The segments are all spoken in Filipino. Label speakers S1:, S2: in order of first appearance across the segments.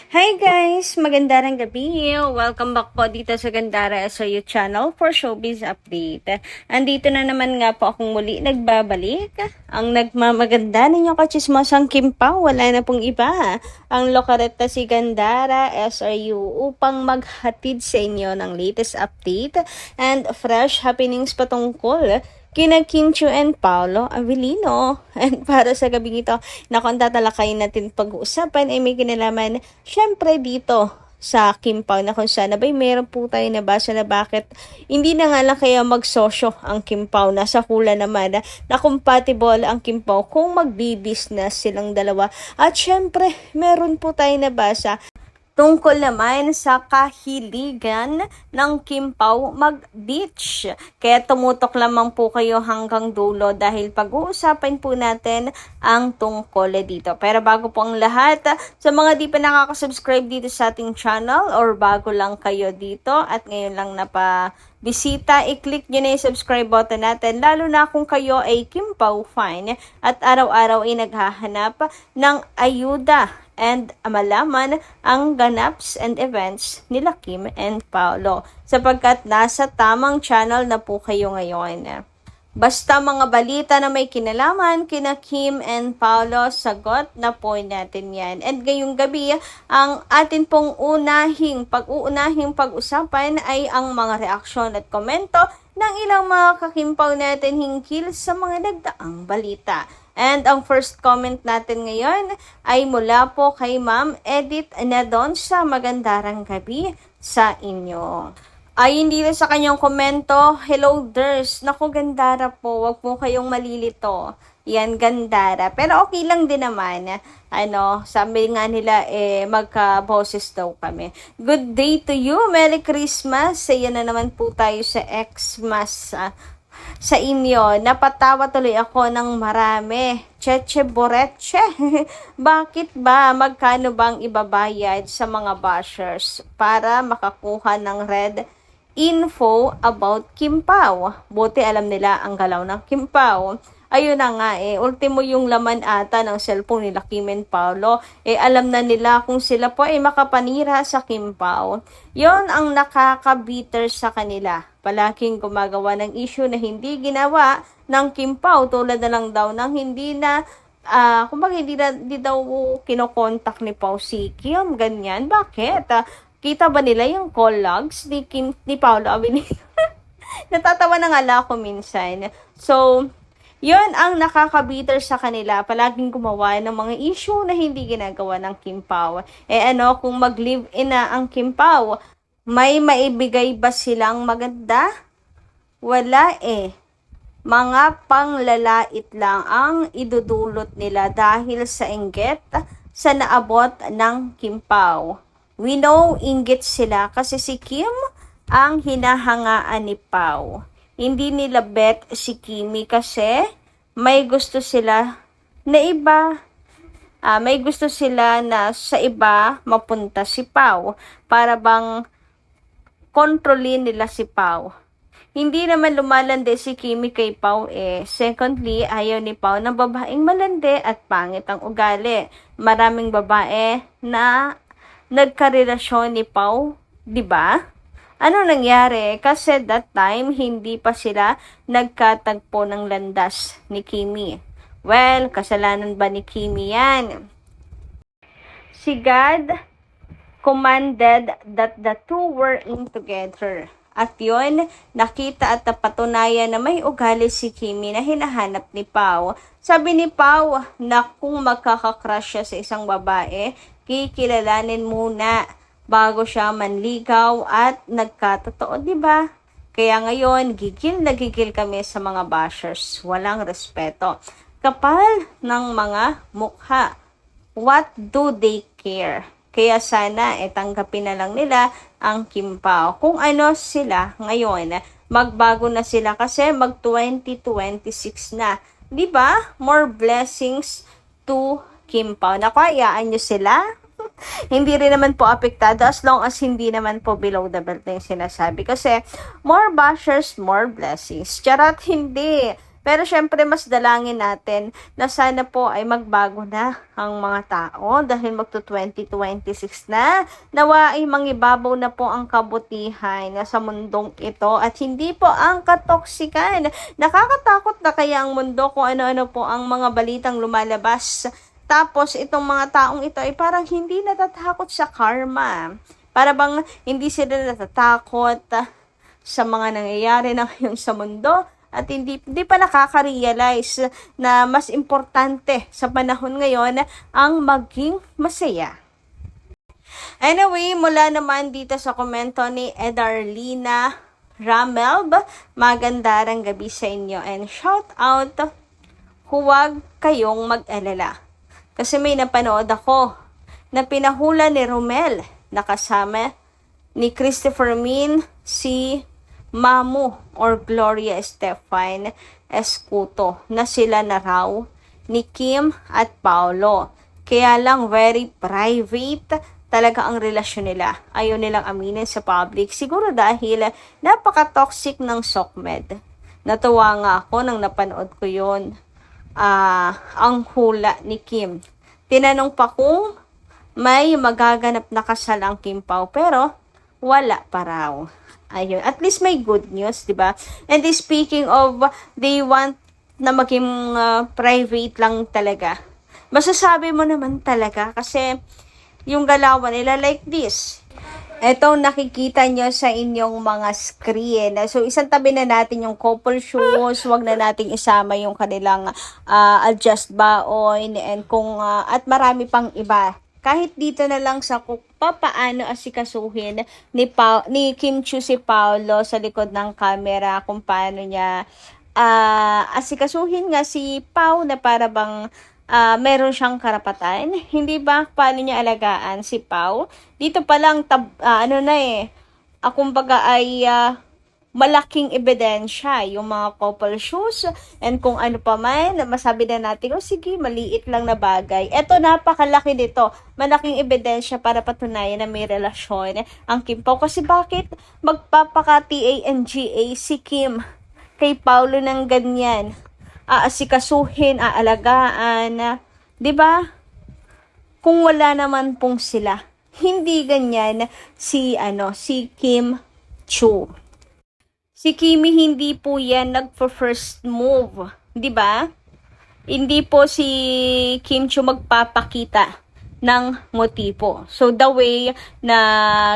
S1: Hi guys! Magandang gabi! Welcome back po dito sa Gandara SRU channel for Showbiz Update. Andito na naman nga po akong muli nagbabalik. Ang nagmamaganda ninyong kachismosang Kim Pao, wala na pong iba. Ang lokareta si Gandara SRU upang maghatid sa inyo ng latest update and fresh happenings patungkol kina Kim Chiu and Paolo Avellino. And para sa gabi ito, na kung tatalakayin natin pag-uusapan, ay may kinalaman syempre dito sa Kim Pao na kung saan abay meron po tayo nabasa na bakit hindi na nga lang kaya magsosyo ang Kim Pao. Nasa hula naman na compatible ang Kim Pao kung magbi-business silang dalawa. At syempre, meron po tayo nabasa tungkol naman sa kahiligan ng Kim Pao mag-beach. Kaya tumutok lamang po kayo hanggang dulo dahil pag-uusapan po natin ang tungkol dito. Pero bago po ang lahat, sa mga di pa nakaka-subscribe dito sa ating channel or bago lang kayo dito at ngayon lang bisita, i-click nyo na yung subscribe button natin, lalo na kung kayo ay Kim Pao fan at araw-araw ay naghahanap ng ayuda and malaman ang ganaps and events nila Kim and Paolo sapagkat nasa tamang channel na po kayo ngayon. Basta mga balita na may kinalaman kina Kim and Paolo, sagot na po natin yan. And ngayong gabi, ang atin pong pag-uunahing pag-usapan ay ang mga reaksyon at komento ng ilang mga kakimpaw natin hinggil sa mga nagdaang balita. And ang first comment natin ngayon ay mula po kay Ma'am Edith Nadonsa. Magandang gabi sa inyo. Ay, hindi na sa kanyang komento, hello Ders, naku Gandara po, wag po kayong malilito. Yan, Gandara. Pero okay lang din naman. Sabi nga nila, magka-boses daw kami. Good day to you, Merry Christmas. Ayan na naman po tayo sa Xmas. Sa inyo, napatawa tuloy ako ng marami. Cheche Boreche. Bakit ba? Magkano bang ibabayad sa mga bashers para makakuha ng red info about Kim Pao? Buti alam nila ang galaw ng Kim Pao. Ayun na nga ultimo yung laman ata ng cellphone nila Kim and Paolo. Alam na nila kung sila po ay makapanira sa Kim Pao. Yon ang nakaka-bitter sa kanila. Palaging gumagawa ng issue na hindi ginawa ng Kim Pao, tulad na lang daw ng hindi daw kinokontak ni Pao si Kim, ganyan. Bakit? Kita ba nila yung call logs ni Paolo Avellino? Natatawa na nga lang ako minsan. So, yon ang nakaka-bitter sa kanila. Palaging gumawa ng mga issue na hindi ginagawa ng Kim Pao. Kung mag-live-in na ang Kim Pao, may maibigay ba silang maganda? Wala Mga panglalait lang ang idudulot nila dahil sa inggit sa naabot ng Kim Pao. We know inggit sila kasi si Kim ang hinahangaan ni Pao. Hindi nila bet si Kimi kasi may gusto sila na iba. May gusto sila na sa iba mapunta si Pao para bang kontrolin nila si Pao. Hindi naman lumalande si Kimi kay Pao Secondly, ayaw ni Pao ng babaeng malande at pangit ang ugali. Maraming babae na nagkarelasyon ni Pao, 'di ba? Ano nangyari? Kasi that time hindi pa sila nagkatagpo ng landas ni Kimi. Well, kasalanan ba ni Kimi yan? Si God commanded that the two were in together. At yun, nakita at napatunayan na may ugali si Kimi na hinahanap ni Pao. Sabi ni Pao na kung magkakakrush siya sa isang babae, kikilalanin muna bago siya manligaw at nagkatotoo, di ba? Kaya ngayon, gigil na gigil kami sa mga bashers. Walang respeto. Kapal ng mga mukha. What do they care? Kaya sana tanggapin na lang nila ang Kim Pao. Kung ano sila ngayon, magbago na sila kasi mag 2026 na. 'Di ba? More blessings to Kim Pao. Nakayaan nyo sila? Hindi rin naman po apektado as long as hindi naman po below the belt na yung sinasabi. Kasi more bashers, more blessings. Charot, hindi. Pero syempre mas dalangin natin na sana po ay magbago na ang mga tao dahil magto 2026 na. Nawa ay mangibabaw na po ang kabutihan sa mundong ito at hindi po ang katoksikan. Nakakatakot na kaya ang mundo kung ano-ano po ang mga balitang lumalabas. Tapos itong mga taong ito ay parang hindi natatakot sa karma. Para bang hindi sila natatakot sa mga nangyayari na ngayon sa mundo at hindi pa nakaka-realize na mas importante sa panahon ngayon ang maging masaya. Anyway, mula naman dito sa komento ni Edarlina Ramelb, magandang gabi sa inyo and shout out, huwag kayong mag-alala. Kasi may napanood ako na pinahula ni Romel na kasama ni Christopher Min si Mamu or Gloria Estefan Escuto na sila na raw ni Kim at Paolo. Kaya lang very private talaga ang relasyon nila. Ayaw nilang aminin sa public. Siguro dahil napaka-toxic ng SOCMED. Natuwa nga ako nang napanood ko yun. Ang hula ni Kim. Tinanong pa kung may magaganap na kasal ang Kim Pao pero wala pa raw. Ayun, at least may good news, 'di ba? And speaking of they want na maging private lang talaga. Masasabi mo naman talaga kasi yung galawan nila like this. Etong nakikita nyo sa inyong mga screen. So, isang tabi na natin yung couple shoes. Huwag na nating isama yung kanilang adjust baon and kung at marami pang iba. Kahit dito na lang sa kung paano asikasuhin ni Kim Chiu si Paolo sa likod ng camera, kung paano niya asikasuhin nga si Pao na para bang meron siyang karapatan. Hindi ba paano niya alagaan si Pao? Dito pa lang kumbaga ay malaking ebidensya yung mga couple shoes and kung ano pa man, masabi na natin, sige, maliit lang na bagay. Eto, napakalaki nito. Malaking ebidensya para patunayan na may relasyon ang Kim Pao. Kasi bakit magpapaka-TANGA si Kim kay Paolo ng ganyan? Aasikasuhin, aalagaan, 'di ba? Kung wala naman pong sila. Hindi ganyan si Kim Chiu. Si Kimi hindi po yan nagpo-first move, 'di ba? Hindi po si Kim Chiu magpapakita ng motibo. So the way na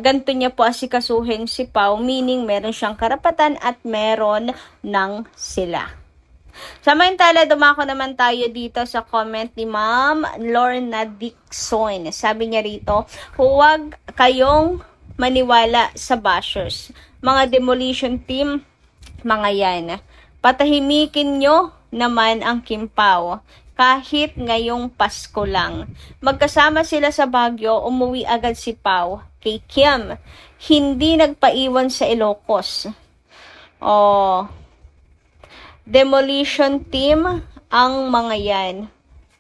S1: ganito niya po asikasuhin si Pao, meaning meron siyang karapatan at meron ng sila. Samantala, dumako naman tayo dito sa comment ni Ma'am Lorna Dixon. Sabi niya rito, huwag kayong maniwala sa bashers. Mga demolition team, mga yan. Patahimikin nyo naman ang Kim Pao. Kahit ngayong Pasko lang. Magkasama sila sa Baguio, umuwi agad si Pao kay Kim. Hindi nagpaiwan sa Ilocos. Demolition team ang mga yan.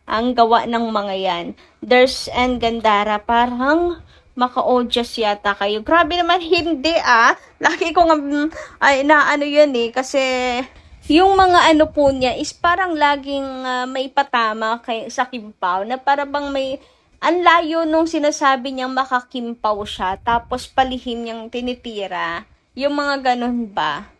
S1: Ang gawa ng mga yan. Ders and Gandara, parang maka-audious yata kayo. Grabe naman, hindi Laki ko nga, yun kasi yung mga po niya is parang laging may patama sa Kim Pao na para bang may ang layo nung sinasabi niyang makakimpaw siya tapos palihim niyang tinitira. Yung mga ganun ba?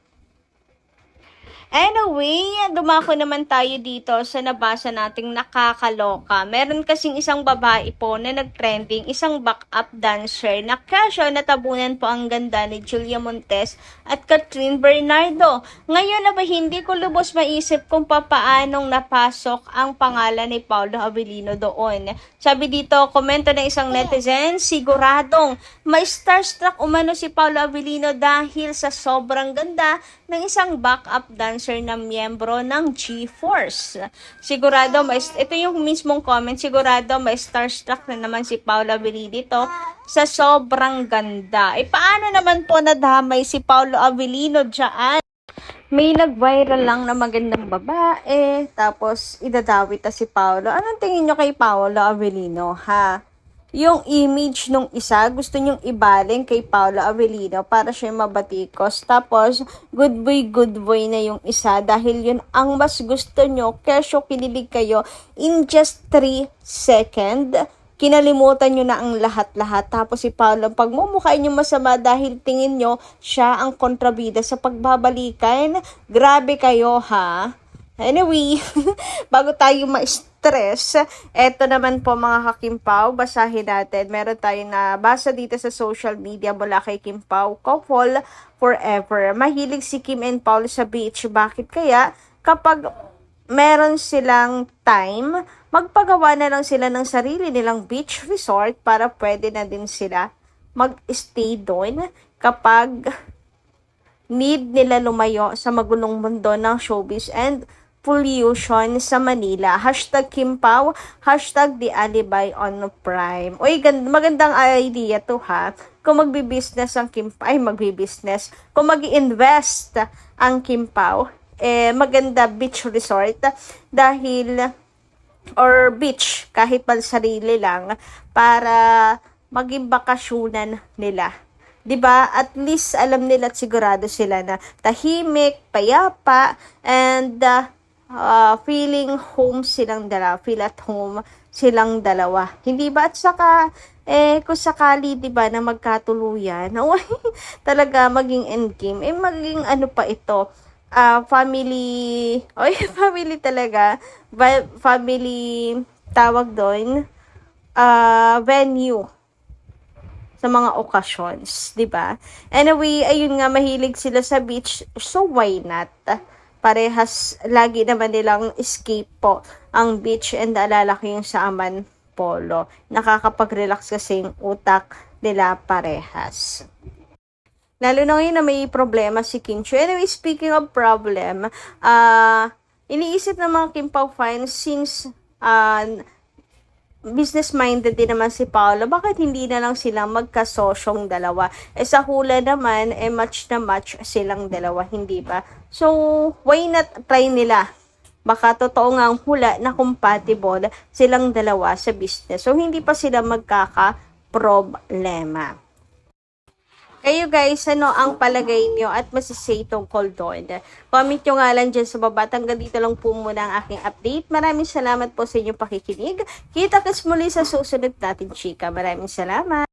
S1: Anyway, dumako naman tayo dito sa nabasa nating nakakaloka. Meron kasing isang babae po na nag-trending, isang backup dancer na kasyo natabunan po ang ganda ni Julia Montes at Catherine Bernardo. Ngayon na ba hindi ko lubos maisip kung paanong napasok ang pangalan ni Paolo Avellino doon. Sabi dito, komento ng isang netizen, siguradong may starstruck umano si Paolo Avellino dahil sa sobrang ganda ng isang backup dancer na miyembro ng G-Force. Sigurado, ito yung mismong comment, sigurado may starstruck na naman si Paolo Avellino dito sa sobrang ganda. Paano naman po nadamay si Paolo Avellino dyan? May nag-viral lang na magandang babae, tapos idadawit na si Paolo. Anong tingin nyo kay Paolo Avellino, ha? yung image nung isa, gusto nyong ibaling kay Paolo Avellino para siya mabatikos. Tapos, good boy na yung isa dahil yun ang mas gusto nyo. Kesyo kinilig kayo in just 3 seconds. Kinalimutan nyo na ang lahat-lahat. Tapos si Paolo, pagmumukhain nyo masama dahil tingin nyo siya ang kontrabida sa pagbabalikan. Grabe kayo, ha? Anyway, bago tayo ma-stress, eto naman po mga kakimpaw, basahin natin. Meron tayong nabasa dito sa social media mula kay Kim Pao, couple forever. Mahilig si Kim and Paul sa beach. Bakit kaya? Kapag meron silang time, magpagawa na lang sila ng sarili nilang beach resort para pwede na din sila mag-stay doon kapag need nila lumayo sa magulong mundo ng showbiz and pollution sa Manila. Hashtag Kim Pao, hashtag The Alibi on Prime. Uy, magandang idea to, ha. Kung magbi-business ang Kim Pao, magbi-business. Kung mag-invest ang Kim Pao, maganda beach resort dahil, or beach, kahit pa sarili lang, para maging bakasyonan nila. 'Di ba? At least alam nila at sigurado sila na tahimik, payapa, and feeling home silang dalawa, feel at home silang dalawa. Hindi ba? At saka, kung sakali, 'di ba, na magkatuluyan, talaga maging endgame, maging ano pa ito, family, family talaga, family, tawag doon, venue, sa mga occasions, 'di ba? Anyway, ayun nga, mahilig sila sa beach, so why not? Parehas, lagi naman nilang escape po ang beach, and alala ko yung sa Aman Polo. Nakakapag-relax kasi yung utak nila parehas. Lalo na ngayon na may problema si Kim Chiu. Anyway, speaking of problem, iniisip ng mga Kim Pao fans, since business-minded din naman si Paolo, bakit hindi na lang silang magkasosyong dalawa? Sa hula naman, match na match silang dalawa, hindi ba? So, why not try nila? Baka totoo nga ang hula na compatible silang dalawa sa business. So, hindi pa sila magkaka-problema. Kayo guys, ano ang palagay nyo at masisay tungkol doon? Comment nyo nga lang dyan sa baba. Hanggang dito lang po muna ang aking update. Maraming salamat po sa inyong pakikinig. Kita-kits muli sa susunod natin, chika. Maraming salamat.